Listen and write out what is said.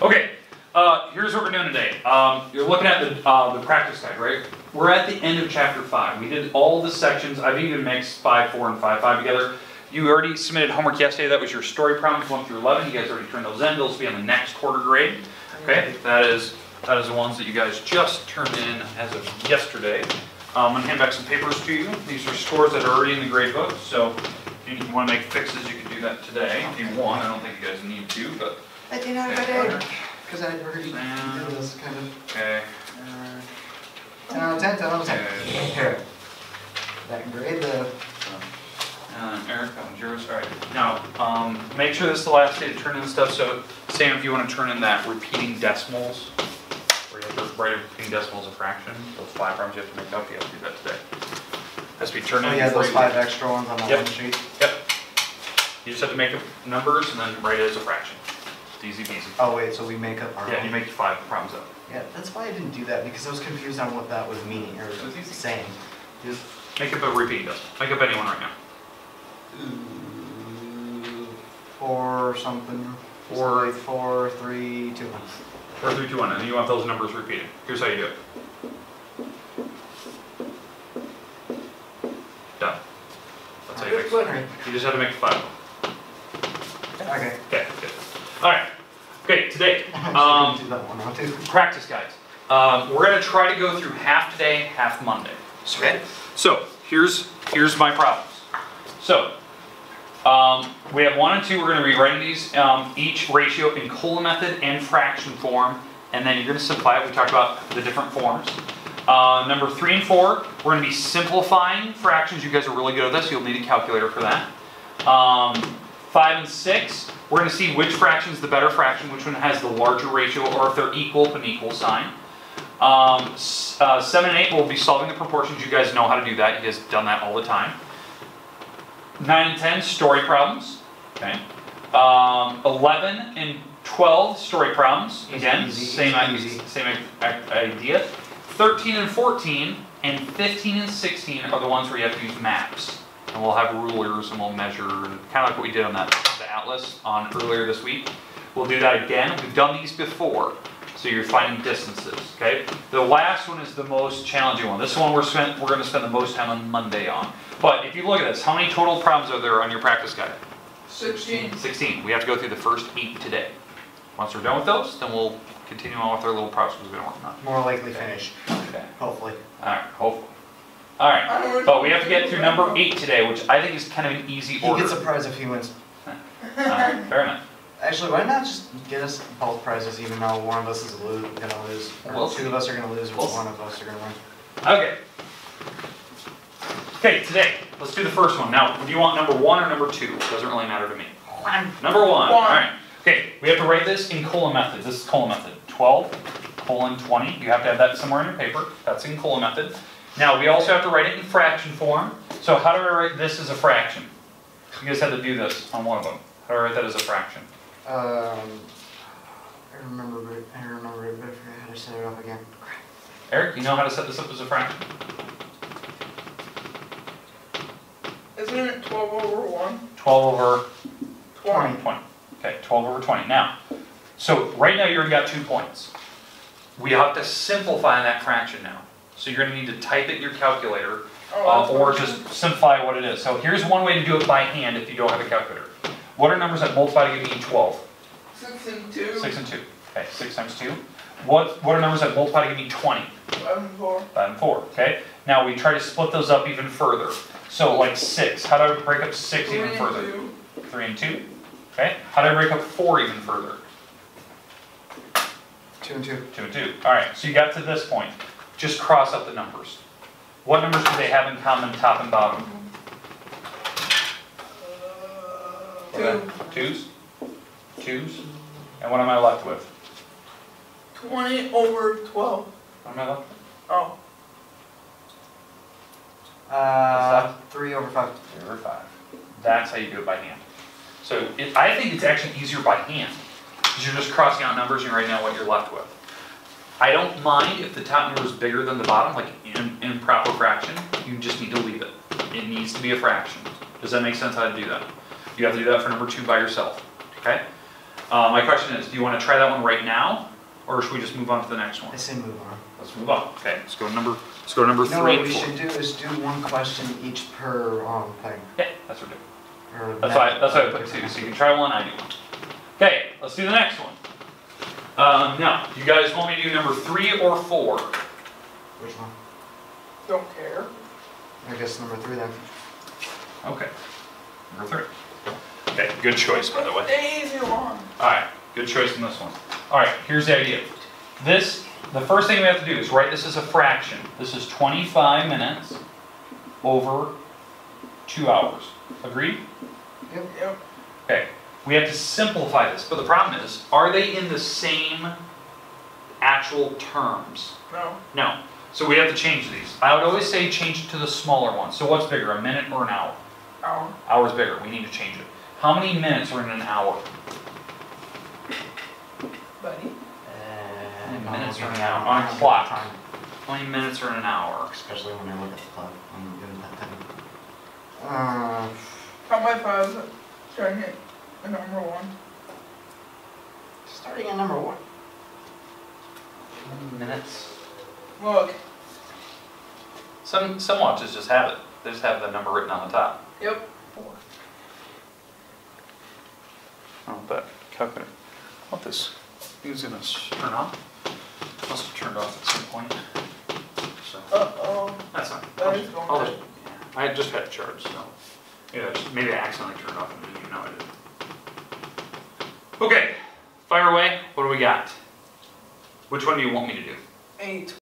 Okay, here's what we're doing today. You're looking at the practice guide, right? We're at the end of chapter 5. We did all the sections. I've even mixed 5.4 and 5.5 together. You already submitted homework yesterday. That was your story problems 1 through 11. You guys already turned those in. Those will be on the next quarter grade. Okay, that is the ones that you guys just turned in as of yesterday. I'm going to hand back some papers to you. These are scores that are already in the grade book. So if you want to make fixes, you can do that today if you want. I don't think you guys need to, but. I do not go because I heard you do this kind of. Okay. 10 out of 10, 10 out of 10. Okay. That grade the. Eric, that one's yours. All right. Now, make sure this is the last day to turn in stuff. So, Sam, if you want to turn in that repeating decimals, where you have to write a repeating decimal as a fraction, those 5 problems you have to make up, you have to do that today. Has to be turned in. Oh, yeah, those 5 extra ones on that one sheet. Yep. You just have to make up numbers and then write it as a fraction. It's easy peasy. Oh, wait, so we make up our Yeah, own. you make 5 problems up. Yeah, that's why I didn't do that, because I was confused on what that was meaning, or saying. Just make up a repeating decimal. Make up anyone right now. 4 something. 4, 4, 3, 2, 1. 4, 3, 2, 1, and you want those numbers repeated. Here's how you do it. Done. That's how you fix it. You just have to make 5 of them. Okay. Okay, good. All right. Okay, today, do that one now too. practice guides. We're going to try to go through half today, half Monday. Okay. So here's my problems. So we have 1 and 2. We're going to be writing these each ratio in Kohler method and fraction form, and then you're going to simplify it. We talked about the different forms. Number 3 and 4, we're going to be simplifying fractions. You guys are really good at this. You'll need a calculator for that. 5 and 6, we're going to see which fraction is the better fraction, which one has the larger ratio, or if they're equal, with an equal sign. 7 and 8, we'll be solving the proportions. You guys know how to do that. You guys have done that all the time. 9 and 10, story problems. Okay. 11 and 12, story problems. Again, same idea. 13 and 14, and 15 and 16 are the ones where you have to use maps. And we'll have rulers and we'll measure, and kind of like what we did on the atlas earlier this week. We'll do that again. We've done these before, so you're finding distances. Okay. The last one is the most challenging one. This one we're going to spend the most time on Monday on. But if you look at this, how many total problems are there on your practice guide? 16. 16. We have to go through the first 8 today. Once we're done with those, then we'll continue on with our little projects we've been working on. More likely finish. Okay. Hopefully. All right. Hopefully. All right. But we have to get through number 8 today, which I think is kind of an easy order. He gets a prize if he wins. All right. Fair enough. Actually, why not just get us both prizes, even though one of us is going to lose, or We'll 2 of us are going to lose, or one of us are going to win. Okay. Okay, today, let's do the first one. Now, do you want number 1 or number 2? It doesn't really matter to me. Number 1. All right. Okay, we have to write this in Kohler method. This is Kohler method. 12 colon 20. You have to have that somewhere in your paper. That's in Kohler method. Now, we also have to write it in fraction form. So how do I write this as a fraction? You guys had to do this on one of them. How do I write that as a fraction? I remember it, but I forgot how to set it up again. Eric, you know how to set this up as a fraction? Isn't it 12 over 1? 12 over 20. 20. Okay, 12 over 20. Now, so right now you already got 2 points. We have to simplify that fraction now. So you're going to need to type it in your calculator, or just simplify what it is. So here's one way to do it by hand if you don't have a calculator. What are numbers that multiply to give me 12? 6 and 2. 6 and 2. Okay, 6 times 2. What are numbers that multiply to give me 20? 5 and 4. 5 and 4. Okay. Now we try to split those up even further. So like 6. How do I break up 6 even further? 3 and 2. Okay. How do I break up 4 even further? 2 and 2. 2 and 2. All right. So you got to this point. Just cross out the numbers. What numbers do they have in common, top and bottom? 2. 2's? 2's? And what am I left with? 20 over 12. What am I left with? Oh. 3 over 5. 3 over 5. That's how you do it by hand. So I think it's actually easier by hand, because you're just crossing out numbers and you're writing out what you're left with. I don't mind if the top number is bigger than the bottom, like in proper fraction. You just need to leave it. It needs to be a fraction. Does that make sense how to do that? You have to do that for number 2 by yourself. Okay? My question is, do you want to try that one right now, or should we just move on to the next one? I say move on. Let's move on. Okay, let's go to number 3 You know what and we 4. should do is do one question each per thing. Yeah, that's what we're doing. Or That's why I put 2, so you can try one, I do one. Okay, let's do the next one. Now, you guys want me to do number 3 or 4? Which one? Don't care. I guess number 3 then. Okay, number 3. Okay, good choice, by the way. The easy one. Alright, good choice in this one. Alright, here's the idea. The first thing we have to do is write this as a fraction. This is 25 minutes over 2 hours. Agreed? Yep. Okay, we have to simplify this, but the problem is, are they in the same actual terms? No. No. So we have to change these. I would always say change it to the smaller one. So what's bigger, a minute or an hour? Hour. Hour's bigger, we need to change it. How many minutes are in an hour? Buddy. Minutes are an hour on a clock. How many minutes are in an hour? Especially when I look at the clock. I'm doing that thing. Count by 5, starting at the number 1. Starting at number 1. How many minutes? Look. Some watches just have it. They just have the number written on the top. Yep. 4. Oh, but calculator. What this? Thing's gonna turn off. Must have turned off at some point. So Uh-oh. that's fine. That is going I'll to. just, I had just had it charged, so yeah, maybe I accidentally turned it off and didn't even know I did. Okay, fire away. What do we got? Which one do you want me to do? 8.